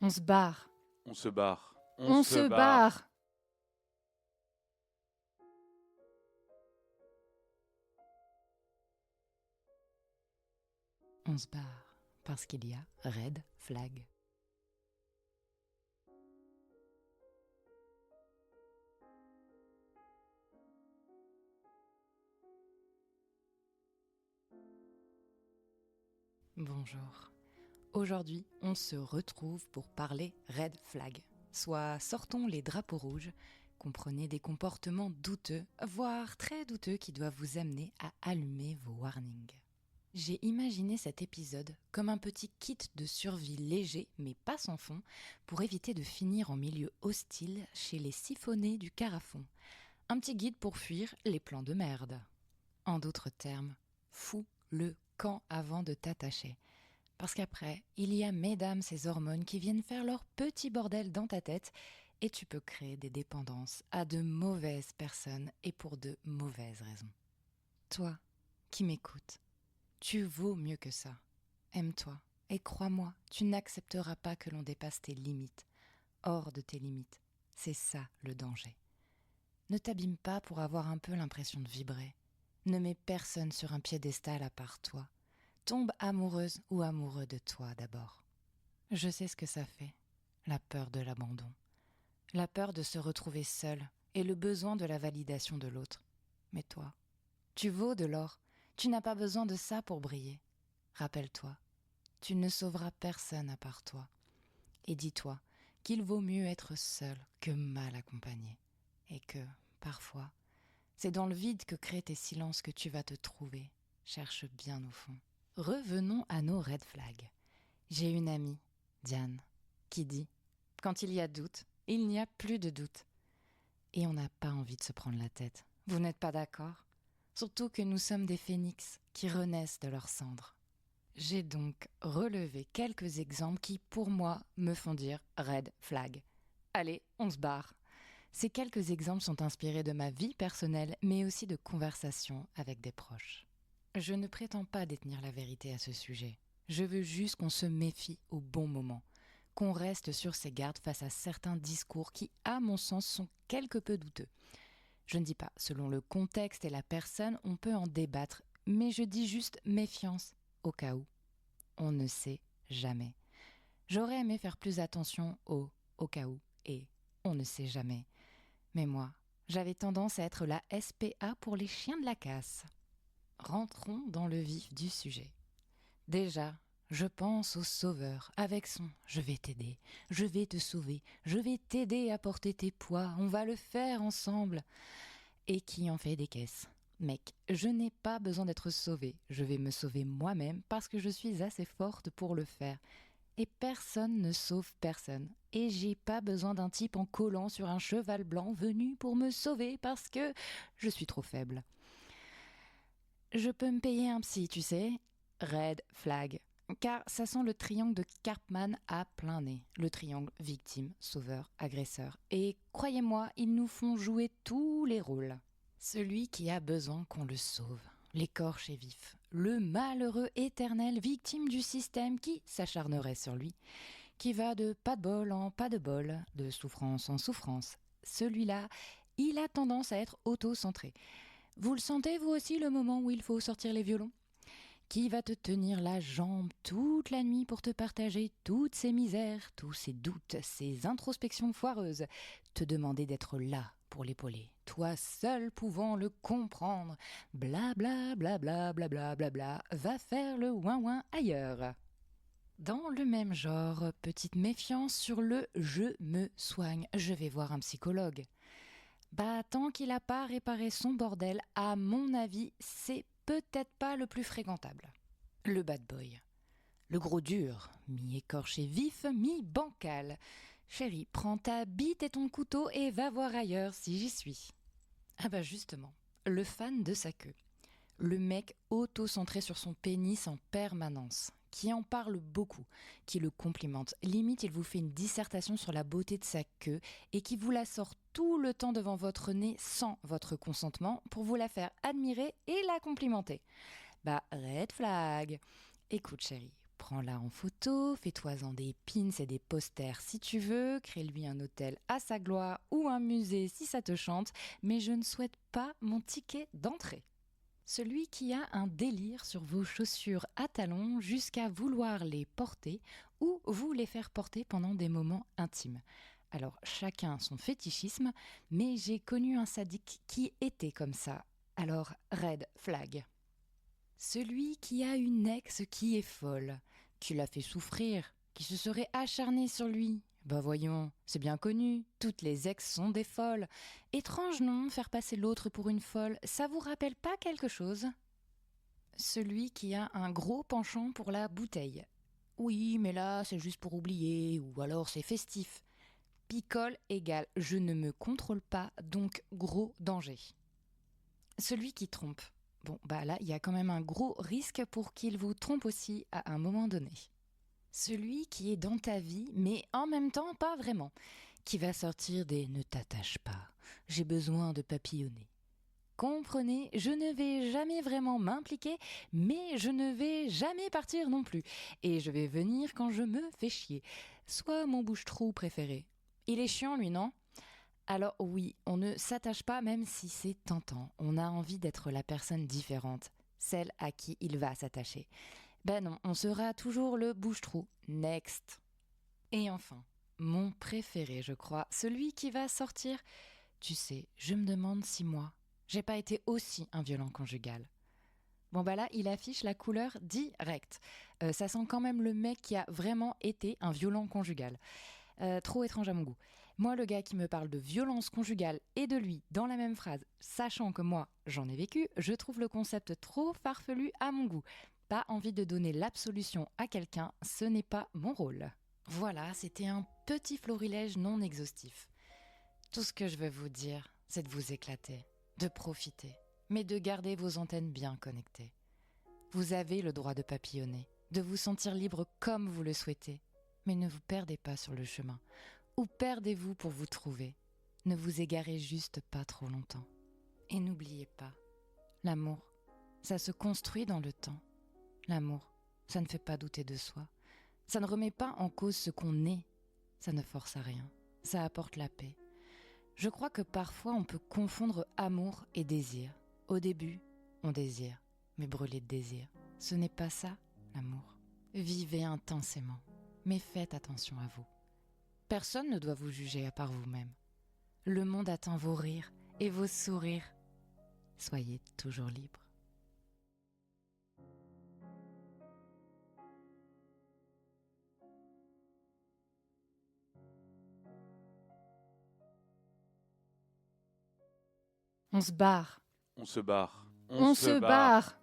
On se barre. On se barre. On se barre. On se barre parce qu'il y a red flag. Bonjour. Aujourd'hui, on se retrouve pour parler red flag. Soit sortons les drapeaux rouges, comprenez des comportements douteux, voire très douteux qui doivent vous amener à allumer vos warnings. J'ai imaginé cet épisode comme un petit kit de survie léger mais pas sans fond pour éviter de finir en milieu hostile chez les siphonnés du carafon. Un petit guide pour fuir les plans de merde. En d'autres termes, fous le camp avant de t'attacher. Parce qu'après, il y a mesdames ces hormones qui viennent faire leur petit bordel dans ta tête et tu peux créer des dépendances à de mauvaises personnes et pour de mauvaises raisons. Toi, qui m'écoutes, tu vaux mieux que ça. Aime-toi et crois-moi, tu n'accepteras pas que l'on dépasse tes limites. Hors de tes limites, c'est ça le danger. Ne t'abîme pas pour avoir un peu l'impression de vibrer. Ne mets personne sur un piédestal à part toi. Tombe amoureuse ou amoureux de toi d'abord. Je sais ce que ça fait, la peur de l'abandon. La peur de se retrouver seul et le besoin de la validation de l'autre. Mais toi, tu vaux de l'or. Tu n'as pas besoin de ça pour briller. Rappelle-toi, tu ne sauveras personne à part toi. Et dis-toi qu'il vaut mieux être seul que mal accompagné. Et que, parfois, c'est dans le vide que créent tes silences que tu vas te trouver. Cherche bien au fond. Revenons à nos red flags. J'ai une amie, Diane, qui dit « Quand il y a doute, il n'y a plus de doute ». Et on n'a pas envie de se prendre la tête. Vous n'êtes pas d'accord ? Surtout que nous sommes des phénix qui renaissent de leurs cendres. J'ai donc relevé quelques exemples qui, pour moi, me font dire « red flag ». Allez, on se barre. Ces quelques exemples sont inspirés de ma vie personnelle, mais aussi de conversations avec des proches. Je ne prétends pas détenir la vérité à ce sujet. Je veux juste qu'on se méfie au bon moment, qu'on reste sur ses gardes face à certains discours qui, à mon sens, sont quelque peu douteux. Je ne dis pas, selon le contexte et la personne, on peut en débattre, mais je dis juste méfiance, au cas où. On ne sait jamais. J'aurais aimé faire plus attention au cas où et on ne sait jamais. Mais moi, j'avais tendance à être la SPA pour les chiens de la casse. Rentrons dans le vif du sujet. Déjà, je pense au sauveur avec son « je vais t'aider, je vais te sauver, je vais t'aider à porter tes poids, on va le faire ensemble » et qui en fait des caisses. Mec, je n'ai pas besoin d'être sauvée, je vais me sauver moi-même parce que je suis assez forte pour le faire. Et personne ne sauve personne. Et j'ai pas besoin d'un type en collant sur un cheval blanc venu pour me sauver parce que je suis trop faible. Je peux me payer un psy, tu sais. Red flag. Car ça sent le triangle de Karpman à plein nez. Le triangle victime, sauveur, agresseur. Et croyez-moi, ils nous font jouer tous les rôles. Celui qui a besoin qu'on le sauve, l'écorche est vif. Le malheureux éternel victime du système qui s'acharnerait sur lui. Qui va de pas de bol en pas de bol, de souffrance en souffrance. Celui-là, il a tendance à être auto-centré. Vous le sentez, vous aussi, le moment où il faut sortir les violons ? Qui va te tenir la jambe toute la nuit pour te partager toutes ses misères, tous ses doutes, ses introspections foireuses, te demander d'être là pour l'épauler, toi seul pouvant le comprendre, bla bla bla bla bla bla bla bla, va faire le ouin-ouin ailleurs. Dans le même genre, petite méfiance sur le « je me soigne, je vais voir un psychologue ». Bah, tant qu'il n'a pas réparé son bordel, à mon avis, c'est peut-être pas le plus fréquentable. Le bad boy. Le gros dur, mi-écorché vif, mi-bancal. Chérie, prends ta bite et ton couteau et va voir ailleurs si j'y suis. Ah bah justement, le fan de sa queue. Le mec auto-centré sur son pénis en permanence, qui en parle beaucoup, qui le complimente. Limite, il vous fait une dissertation sur la beauté de sa queue et qui vous la sort tout le temps devant votre nez sans votre consentement pour vous la faire admirer et la complimenter. Bah, red flag. Écoute chérie, Prends-la en photo, fais-toi-en des pins et des posters si tu veux, crée-lui un hôtel à sa gloire ou un musée si ça te chante, mais je ne souhaite pas mon ticket d'entrée. Celui qui a un délire sur vos chaussures à talons jusqu'à vouloir les porter ou vous les faire porter pendant des moments intimes. Alors chacun son fétichisme, mais j'ai connu un sadique qui était comme ça. Alors red flag. Celui qui a une ex qui est folle, qui l'a fait souffrir, qui se serait acharné sur lui. Bah voyons, c'est bien connu, toutes les ex sont des folles. Étrange non, faire passer l'autre pour une folle, ça vous rappelle pas quelque chose ? Celui qui a un gros penchant pour la bouteille. Oui, mais là, c'est juste pour oublier, ou alors c'est festif. Picole égale je ne me contrôle pas, donc gros danger. Celui qui trompe. Bon, bah là, il y a quand même un gros risque pour qu'il vous trompe aussi à un moment donné. Celui qui est dans ta vie, mais en même temps pas vraiment. Qui va sortir des « ne t'attache pas, j'ai besoin de papillonner ». Comprenez, je ne vais jamais vraiment m'impliquer, mais je ne vais jamais partir non plus. Et je vais venir quand je me fais chier. Soit mon bouche-trou préféré. Il est chiant lui, non ? Alors oui, on ne s'attache pas même si c'est tentant. On a envie d'être la personne différente, celle à qui il va s'attacher. Ben non, on sera toujours le bouche-trou. Next. Et enfin, mon préféré, je crois, celui qui va sortir. Tu sais, je me demande si moi, j'ai pas été aussi un violent conjugal. Bon bah là, il affiche la couleur direct. Ça sent quand même le mec qui a vraiment été un violent conjugal. Trop étrange à mon goût. Moi, le gars qui me parle de violence conjugale et de lui dans la même phrase, sachant que moi, j'en ai vécu, je trouve le concept trop farfelu à mon goût. Pas envie de donner l'absolution à quelqu'un, ce n'est pas mon rôle. Voilà, c'était un petit florilège non exhaustif. Tout ce que je veux vous dire, c'est de vous éclater, de profiter, mais de garder vos antennes bien connectées. Vous avez le droit de papillonner, de vous sentir libre comme vous le souhaitez, mais ne vous perdez pas sur le chemin. Ou perdez-vous pour vous trouver. Ne vous égarez juste pas trop longtemps. Et n'oubliez pas, l'amour, ça se construit dans le temps. L'amour, ça ne fait pas douter de soi. Ça ne remet pas en cause ce qu'on est. Ça ne force à rien. Ça apporte la paix. Je crois que parfois on peut confondre amour et désir. Au début, on désire, mais brûler de désir, ce n'est pas ça, l'amour. Vivez intensément, mais faites attention à vous. Personne ne doit vous juger à part vous-même. Le monde attend vos rires et vos sourires. Soyez toujours libres. On se barre. On se barre. On se barre.